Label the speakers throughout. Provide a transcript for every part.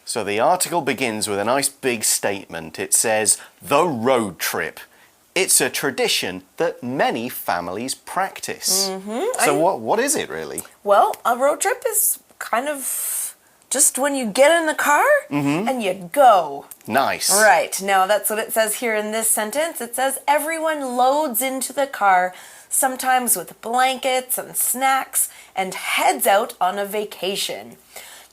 Speaker 1: So the article begins with a nice big statement. It says, the road trip. It's a tradition that many families practice. So what is it really?
Speaker 2: Well, a road trip is kind of just when you get in the car and you go.
Speaker 1: Nice.
Speaker 2: Right. Now, that's what it says here in this sentence. It says everyone loads into the car, sometimes with blankets and snacks, and heads out on a vacation.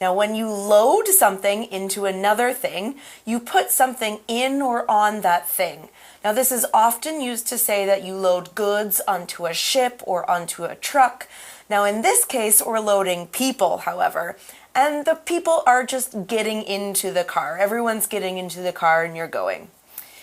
Speaker 2: Now, when you load something into another thing, you put something in or on that thing. Now, this is often used to say that you load goods onto a ship or onto a truck. Now, in this case, we're loading people, however, and the people are just getting into the car. Everyone's getting into the car and you're going.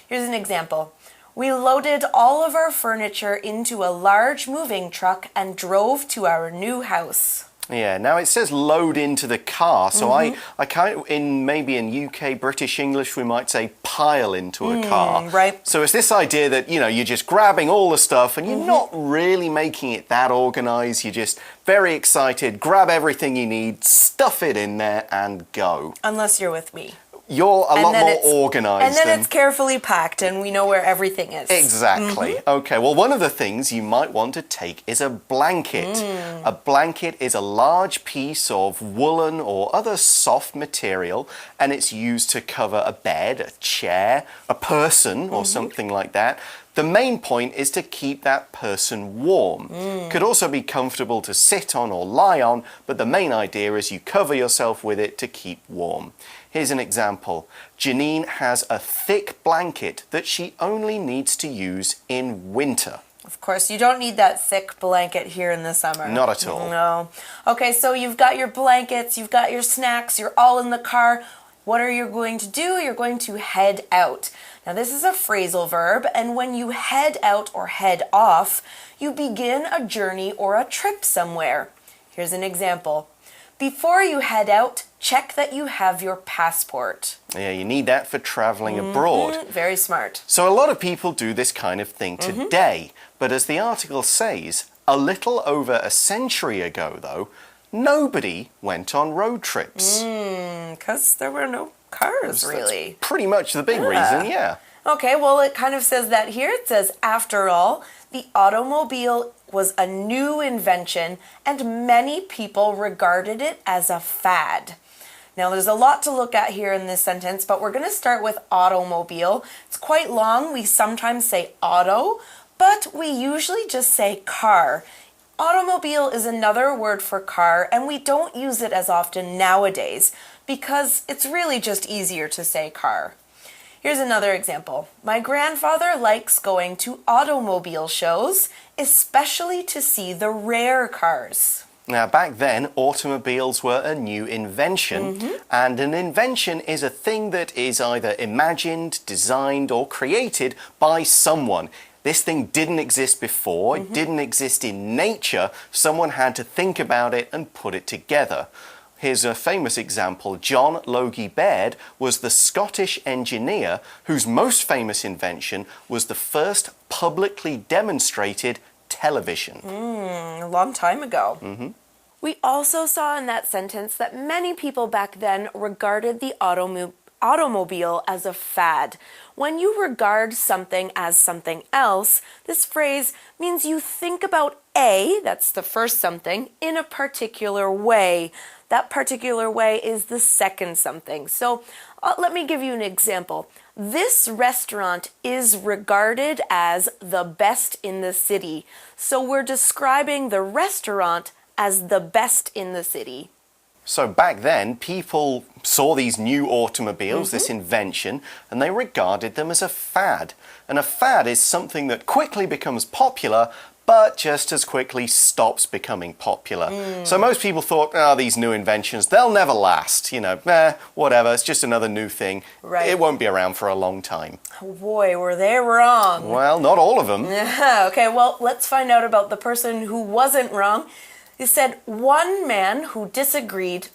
Speaker 2: Here's an example. We loaded all of our furniture into a large moving truck and drove to our new house.
Speaker 1: Yeah, now it says load into the car, so I kind of, maybe in UK British English we might say pile into a car.
Speaker 2: Right.
Speaker 1: So it's this idea that, you know, you're just grabbing all the stuff and you're not really making it that organized. You're just very excited, grab everything you need, stuff it in there and go.
Speaker 2: Unless you're with me.
Speaker 1: You're a lot more organized.
Speaker 2: And then it's carefully packed and we know where everything is.
Speaker 1: Exactly. Okay, well, one of the things you might want to take is a blanket. A blanket is a large piece of woolen or other soft material, and it's used to cover a bed, a chair, a person, or something like that. The main point is to keep that person warm. Could also be comfortable to sit on or lie on, but the main idea is you cover yourself with it to keep warm. Here's an example. Janine has a thick blanket that she only needs to use in winter.
Speaker 2: Of course, you don't need that thick blanket here in the summer.
Speaker 1: Not at all.
Speaker 2: No. Okay, so you've got your blankets, you've got your snacks, you're all in the car. What are you going to do? You're going to head out. Now, this is a phrasal verb, and when you head out or head off, you begin a journey or a trip somewhere. Here's an example. Before you head out, check that you have your passport.
Speaker 1: Yeah, you need that for traveling abroad.
Speaker 2: Very smart.
Speaker 1: So a lot of people do this kind of thing today, but as the article says, a little over a century ago, though, nobody went on road trips.
Speaker 2: Because there were no cars, really.
Speaker 1: That's pretty much the big reason, yeah.
Speaker 2: Okay, well, it kind of says that here. It says, after all, the automobile was a new invention and many people regarded it as a fad. Now, there's a lot to look at here in this sentence, but we're going to start with automobile. It's quite long. We sometimes say auto, but we usually just say car. Automobile is another word for car, and we don't use it as often nowadays because it's really just easier to say car. Here's another example. My grandfather likes going to automobile shows, especially to see the rare cars.
Speaker 1: Now, back then, automobiles were a new invention, and an invention is a thing that is either imagined, designed, or created by someone. This thing didn't exist before, it didn't exist in nature, someone had to think about it and put it together. Here's a famous example. John Logie Baird was the Scottish engineer whose most famous invention was the first publicly demonstrated television.
Speaker 2: A long time ago. We also saw in that sentence that many people back then regarded the automobile as a fad. When you regard something as something else, this phrase means you think about A, that's the first something, in a particular way. That particular way is the second something. So let me give you an example. This restaurant is regarded as the best in the city. So we're describing the restaurant as the best in the city.
Speaker 1: So back then, people saw these new automobiles, this invention, and they regarded them as a fad. And a fad is something that quickly becomes popular, but just as quickly stops becoming popular. So most people thought, oh, these new inventions, they'll never last. You know, whatever, it's just another new thing.
Speaker 2: Right.
Speaker 1: It won't be around for a long time.
Speaker 2: Oh boy, were they wrong.
Speaker 1: Well, not all of them.
Speaker 2: Okay, well, let's find out about the person who wasn't wrong. He said one man who disagreed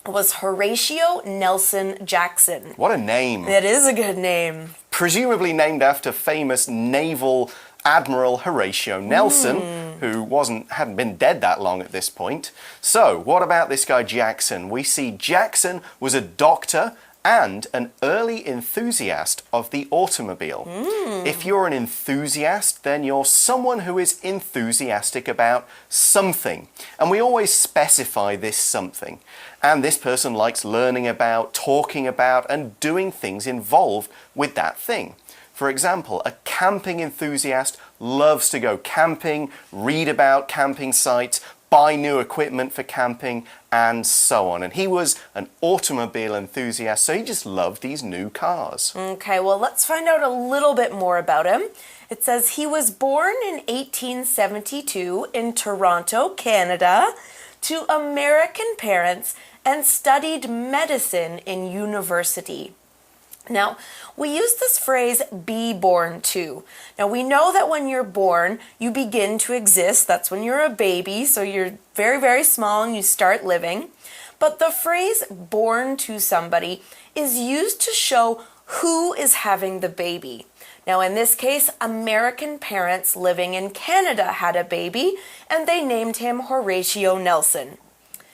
Speaker 2: was Horatio Nelson Jackson.
Speaker 1: What a name.
Speaker 2: It is a good name.
Speaker 1: Presumably named after famous naval Admiral Horatio Nelson. who hadn't been dead that long at this point. So, what about this guy Jackson? We see Jackson was a doctor and an early enthusiast of the automobile. If you're an enthusiast, then you're someone who is enthusiastic about something. And we always specify this something. And this person likes learning about, talking about, and doing things involved with that thing. For example, a camping enthusiast loves to go camping, read about camping sites, buy new equipment for camping, and so on. And he was an automobile enthusiast, so he just loved these new cars.
Speaker 2: Okay, well, let's find out a little bit more about him. It says he was born in 1872 in Toronto, Canada, to American parents and studied medicine in university. Now, we use this phrase, be born to. Now, we know that when you're born, you begin to exist. That's when you're a baby, so you're very, very small and you start living. But the phrase born to somebody is used to show who is having the baby. Now, in this case, American parents living in Canada had a baby, and they named him Horatio Nelson.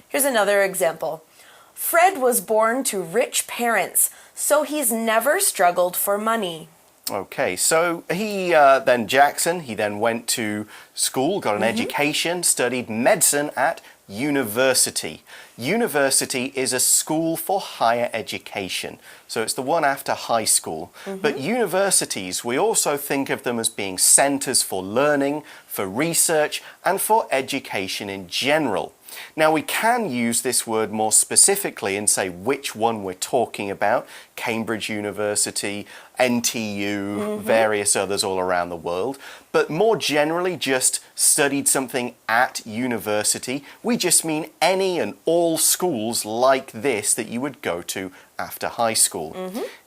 Speaker 2: Here's another example. Fred was born to rich parents, so he's never struggled for money.
Speaker 1: Okay, so he then went to school, got an education, studied medicine at university. University is a school for higher education, so it's the one after high school. But universities, we also think of them as being centers for learning, for research, and for education in general. Now, we can use this word more specifically and say which one we're talking about. Cambridge University, NTU, various others all around the world. But more generally, just studied something at university. We just mean any and all schools like this that you would go to after high school.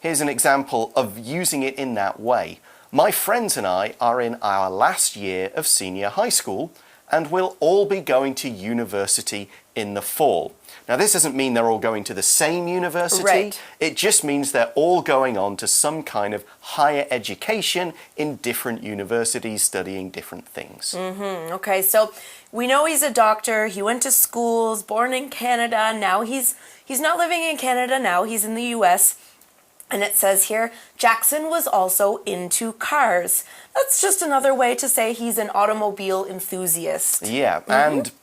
Speaker 1: Here's an example of using it in that way. My friends and I are in our last year of senior high school, and we'll all be going to university in the fall. Now, this doesn't mean they're all going to the same university.
Speaker 2: Right.
Speaker 1: It just means they're all going on to some kind of higher education in different universities, studying different things.
Speaker 2: Okay, so we know he's a doctor. He went to schools, born in Canada. Now he's not living in Canada now. He's in the U.S., and it says here, Jackson was also into cars. That's just another way to say he's an automobile enthusiast.
Speaker 1: Yeah,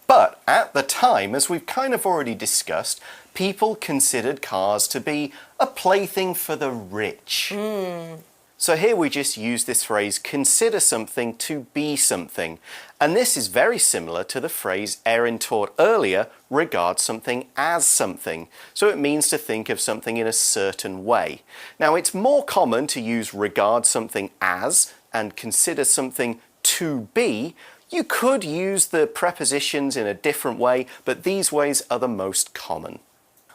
Speaker 1: but at the time, as we've kind of already discussed, people considered cars to be a plaything for the rich. So here we just use this phrase, consider something to be something. And this is very similar to the phrase Erin taught earlier, regard something as something. So it means to think of something in a certain way. Now, it's more common to use regard something as and consider something to be. You could use the prepositions in a different way, but these ways are the most common.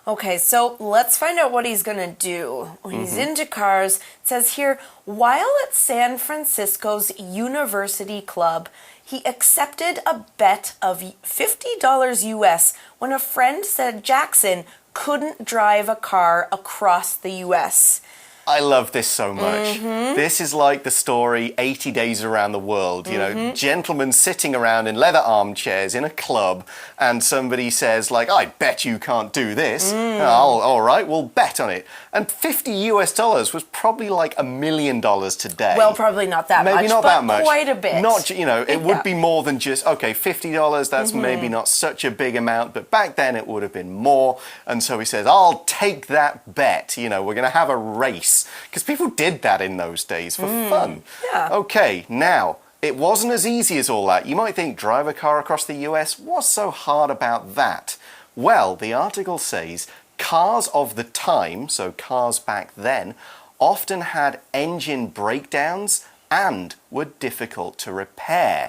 Speaker 2: Okay, so let's find out what he's going to do. When he's into cars, it says here, while at San Francisco's University Club, he accepted a bet of $50 US when a friend said Jackson couldn't drive a car across the US.
Speaker 1: I love this so much. This is like the story 80 Days Around the World. You know, gentlemen sitting around in leather armchairs in a club, and somebody says, like, I bet you can't do this. All right, we'll bet on it. And $50 was probably like $1 million today.
Speaker 2: Well, probably not that much,
Speaker 1: maybe not
Speaker 2: but
Speaker 1: that much.
Speaker 2: Quite a bit.
Speaker 1: Not, you know, it would be more than just, okay, $50, that's maybe not such a big amount, but back then it would have been more. And so he says, I'll take that bet. You know, we're going to have a race. Because people did that in those days for fun.
Speaker 2: Yeah.
Speaker 1: Okay, now, it wasn't as easy as all that. You might think drive a car across the US, what's so hard about that? Well, the article says cars of the time, so cars back then, often had engine breakdowns and were difficult to repair.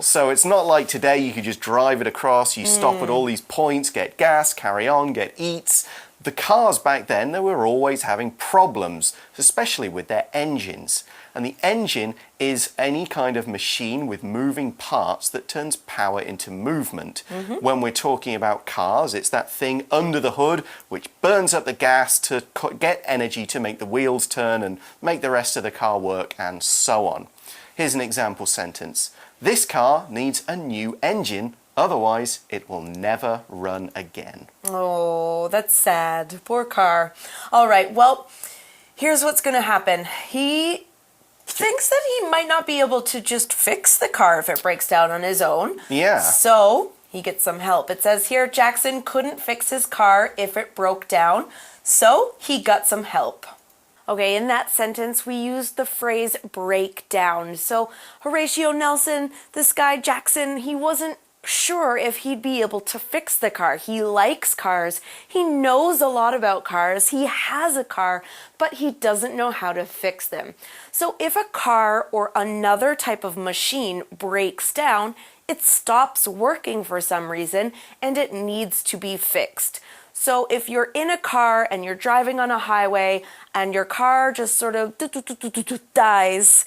Speaker 1: So it's not like today you could just drive it across, you stop at all these points, get gas, carry on, get eats. The cars back then, they were always having problems, especially with their engines. And the engine is any kind of machine with moving parts that turns power into movement. When we're talking about cars, it's that thing under the hood which burns up the gas to get energy to make the wheels turn and make the rest of the car work, and so on. Here's an example sentence. This car needs a new engine, otherwise it will never run again.
Speaker 2: Oh, that's sad. Poor car. All right, well, here's what's going to happen. He thinks that he might not be able to just fix the car if it breaks down on his own.
Speaker 1: Yeah.
Speaker 2: So he gets some help. It says here, Jackson couldn't fix his car if it broke down, so he got some help. Okay, in that sentence, we used the phrase break down. So Horatio Nelson, this guy Jackson, he wasn't sure if he'd be able to fix the car. He likes cars. He knows a lot about cars. He has a car, but he doesn't know how to fix them. So if a car or another type of machine breaks down, it stops working for some reason and it needs to be fixed. So if you're in a car and you're driving on a highway and your car just sort of dies,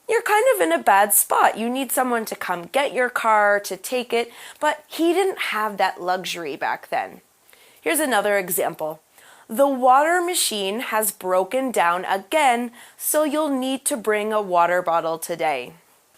Speaker 2: you're kind of in a bad spot. You need someone to come get your car, to take it, but he didn't have that luxury back then. Here's another example. The water machine has broken down again, so you'll need to bring a water bottle today.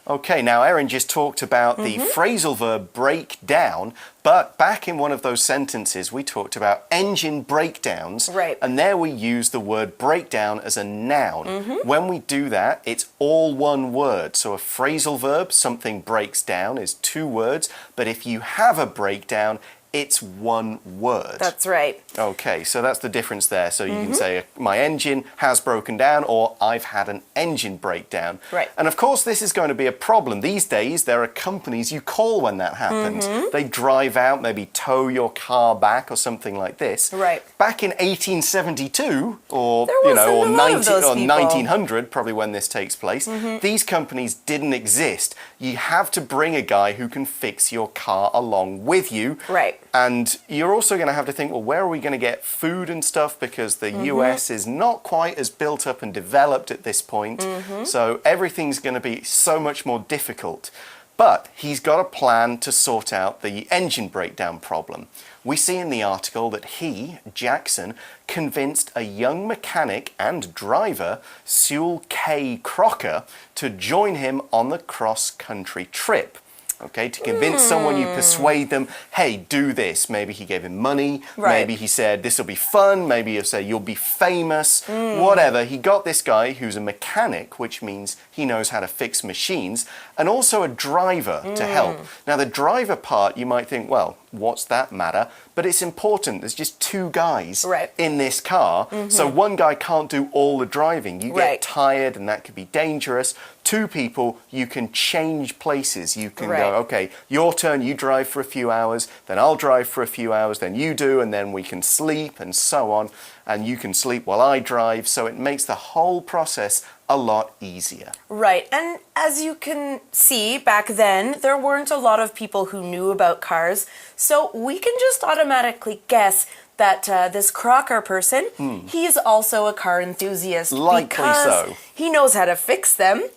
Speaker 1: Okay, now Erin just talked about the phrasal verb break down, but back in one of those sentences we talked about engine breakdowns.
Speaker 2: Right.
Speaker 1: And there we use the word breakdown as a noun. When we do that, it's all one word. So a phrasal verb, something breaks down, is 2 words, but if you have a breakdown, it's 1 word.
Speaker 2: That's right.
Speaker 1: Okay, so that's the difference there. So you can say, my engine has broken down, or I've had an engine breakdown.
Speaker 2: Right.
Speaker 1: And of course, this is going to be a problem. These days, there are companies you call when that happens. They drive out, maybe tow your car back or something like this.
Speaker 2: Right.
Speaker 1: Back in 1872, or
Speaker 2: There wasn't
Speaker 1: or
Speaker 2: a lot of those
Speaker 1: or
Speaker 2: people.
Speaker 1: 1900, probably when this takes place, these companies didn't exist. You have to bring a guy who can fix your car along with you.
Speaker 2: Right.
Speaker 1: And you're also going to have to think, well, where are we going to get food and stuff? Because the US is not quite as built up and developed at this point. So everything's going to be so much more difficult. But he's got a plan to sort out the engine breakdown problem. We see in the article that he, Jackson, convinced a young mechanic and driver, Sewell K. Crocker, to join him on the cross-country trip. Okay, to convince someone, you persuade them, hey, do this. Maybe he gave him money.
Speaker 2: Right.
Speaker 1: Maybe he said, this will be fun. Maybe he'll say, you'll be famous. Whatever. He got this guy who's a mechanic, which means he knows how to fix machines, and also a driver to help. Now, the driver part, you might think, well, what's that matter? But it's important. There's just 2 guys in this car. So one guy can't do all the driving. You get tired and that could be dangerous. 2 people, you can change places. You can go, okay, your turn, you drive for a few hours, then I'll drive for a few hours, then you do, and then we can sleep and so on. And you can sleep while I drive. So it makes the whole process a lot easier.
Speaker 2: Right, and as you can see, back then, there weren't a lot of people who knew about cars, so we can just automatically guess that this Crocker person, he's also a car enthusiast.
Speaker 1: Likely
Speaker 2: because
Speaker 1: so.
Speaker 2: He knows how to fix them.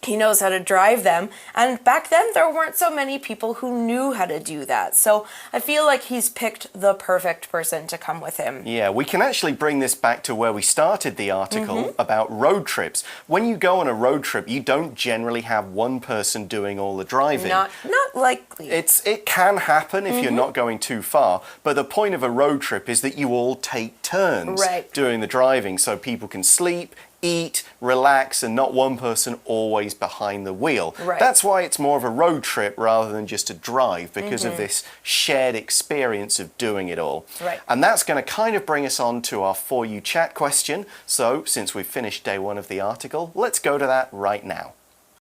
Speaker 2: He knows how to drive them. And back then, there weren't so many people who knew how to do that. So I feel like he's picked the perfect person to come with him.
Speaker 1: Yeah, we can actually bring this back to where we started the article about road trips. When you go on a road trip, you don't generally have one person doing all the driving.
Speaker 2: Not likely.
Speaker 1: It can happen if you're not going too far, but the point of a road trip is that you all take turns doing the driving so people can sleep, eat, relax, and not one person always behind the wheel. That's why it's more of a road trip rather than just a drive, because of this shared experience of doing it all. And that's going to kind of bring us on to our For You Chat question. So, since we've finished day 1 of the article, let's go to that right now.